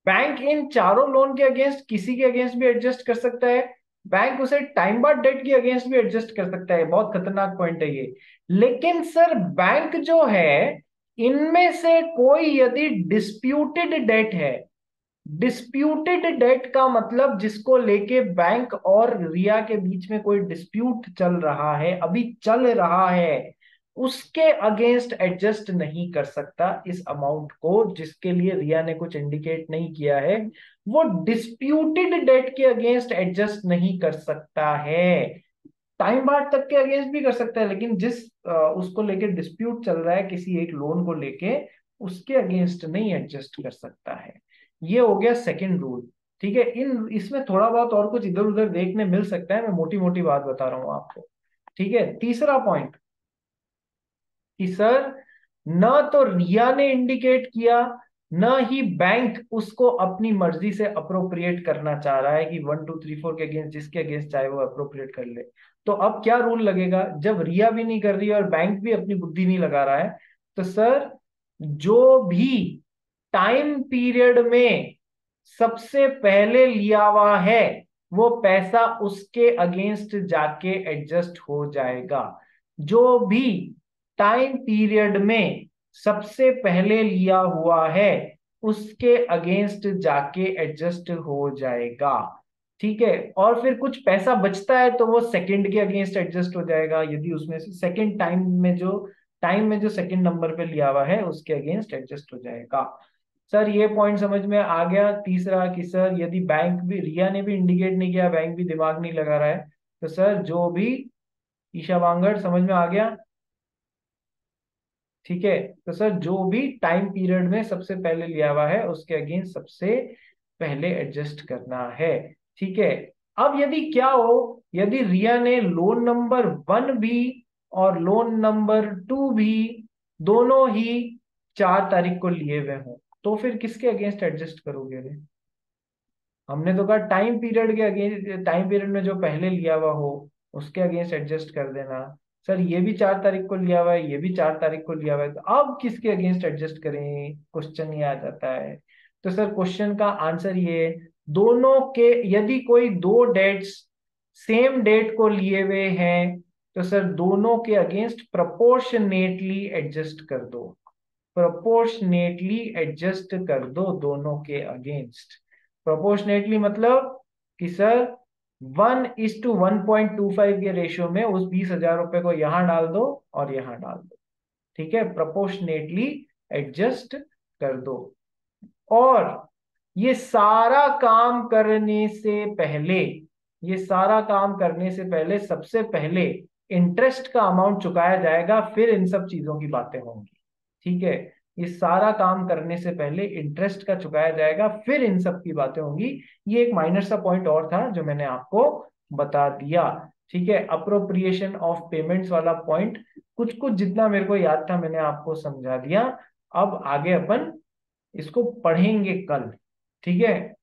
Bank इन चारों loan के against किसी के अगेंस्ट भी एडजस्ट कर सकता है। बैंक उसे टाइम बाउंड डेट के अगेंस्ट भी एडजस्ट कर सकता है। बहुत खतरनाक पॉइंट है ये। लेकिन सर बैंक जो है, इनमें से कोई यदि डिस्प्यूटेड डेट है, डिस्प्यूटेड डेट का मतलब जिसको लेके बैंक और रिया के बीच में कोई डिस्प्यूट चल रहा है, अभी चल रहा है, उसके अगेंस्ट एडजस्ट नहीं कर सकता इस अमाउंट को, जिसके लिए रिया ने कुछ इंडिकेट नहीं किया है। वो डिस्प्यूटेड डेट के अगेंस्ट एडजस्ट नहीं कर सकता है। टाइम बार्ड तक के अगेंस्ट भी कर सकता है, लेकिन जिस उसको लेके डिस्प्यूट चल रहा है किसी एक लोन को लेके, उसके अगेंस्ट नहीं एडजस्ट कर सकता है। ये हो गया सेकंड रूल। ठीक है, इन इसमें थोड़ा बहुत और कुछ इधर उधर देखने मिल सकता है, मैं मोटी मोटी बात बता रहा हूं आपको। ठीक है, तीसरा पॉइंट कि सर न तो रिया ने इंडिकेट किया, न ही बैंक उसको अपनी मर्जी से अप्रोप्रिएट करना चाह रहा है कि 1 2 3 4 के अगेंस्ट, जिसके अगेंस्ट चाहे वो अप्रोप्रिएट कर ले। तो अब क्या रूल लगेगा, जब रिया भी नहीं कर रही है और बैंक भी अपनी बुद्धि नहीं लगा रहा है, तो सर जो भी टाइम पीरियड में सबसे पहले लिया हुआ है, वो पैसा उसके अगेंस्ट जाके एडजस्ट हो जाएगा। जो भी टाइम पीरियड में सबसे पहले लिया हुआ है, उसके अगेंस्ट जाके एडजस्ट हो जाएगा। ठीक है, और फिर कुछ पैसा बचता है तो वो सेकंड के अगेंस्ट एडजस्ट हो जाएगा, यदि उसमें से सेकंड टाइम में जो सेकंड नंबर पे लिया हुआ है उसके अगेंस्ट एडजस्ट हो जाएगा। सर ये पॉइंट समझ में आ गया। तीसरा कि सर यदि बैंक भी, रिया ने भी इंडिकेट नहीं किया, बैंक भी दिमाग नहीं लगा रहा है, तो सर जो भी, ईशा वांगड़ समझ में आ गया। ठीक है, तो सर जो भी टाइम पीरियड में सबसे पहले लिया हुआ है उसके अगेंस्ट सबसे पहले एडजस्ट करना है। ठीक है, अब यदि क्या हो, यदि रिया ने लोन नंबर 1 भी और लोन नंबर 2 भी दोनों ही 4 तारीख को लिए हुए हों, तो फिर किसके अगेंस्ट एडजस्ट करोगे रे? हमने तो कहा टाइम पीरियड के अगेंस्ट, टाइम पीरियड में जो पहले लिया हुआ हो उसके अगेंस्ट एडजस्ट कर देना। सर ये भी 4 तारीख को लिया हुआ है, ये भी 4 तारीख को लिया हुआ है, तो अब किसके अगेंस्ट एडजस्ट करें, क्वेश्चन ये आ जाता है। तो सर क्वेश्चन का आंसर ये, दोनों के, यदि कोई दो डेट्स सेम डेट को लिए हुए हैं, तो सर दोनों के अगेंस्ट प्रोपोर्शनेटली एडजस्ट कर दो। प्रोपोर्शनेटली एडजस्ट कर दो दोनों के अगेंस्ट। प्रोपोर्शनेटली मतलब कि सर 1:1.25 के रेशियो में उस 20,000 रुपए को यहां डाल दो और यहां डाल दो। ठीक है, प्रोपोर्शनेटली एडजस्ट कर दो। और ये सारा काम करने से पहले, ये सारा काम करने से पहले सबसे पहले इंटरेस्ट का अमाउंट चुकाया जाएगा, फिर इन सब चीजों की बातें होंगी। ठीक है, ये सारा काम करने से पहले इंटरेस्ट का चुकाया जाएगा, फिर इन सब की बातें होंगी। ये एक माइनर सा पॉइंट और था जो मैंने आपको बता दिया। ठीक है, अप्रोप्रिएशन ऑफ पेमेंट्स वाला पॉइंट कुछ कुछ जितना मेरे को याद था मैंने आपको समझा दिया। अब आगे अपन इसको पढ़ेंगे कल। ठीक है,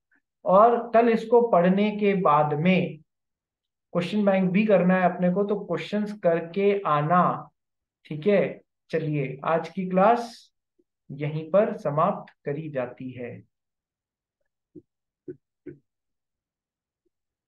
और कल इसको पढ़ने के बाद में क्वेश्चन बैंक भी करना है अपने को, तो क्वेश्चंस करके आना। ठीक है, चलिए आज की क्लास यहीं पर समाप्त करी जाती है।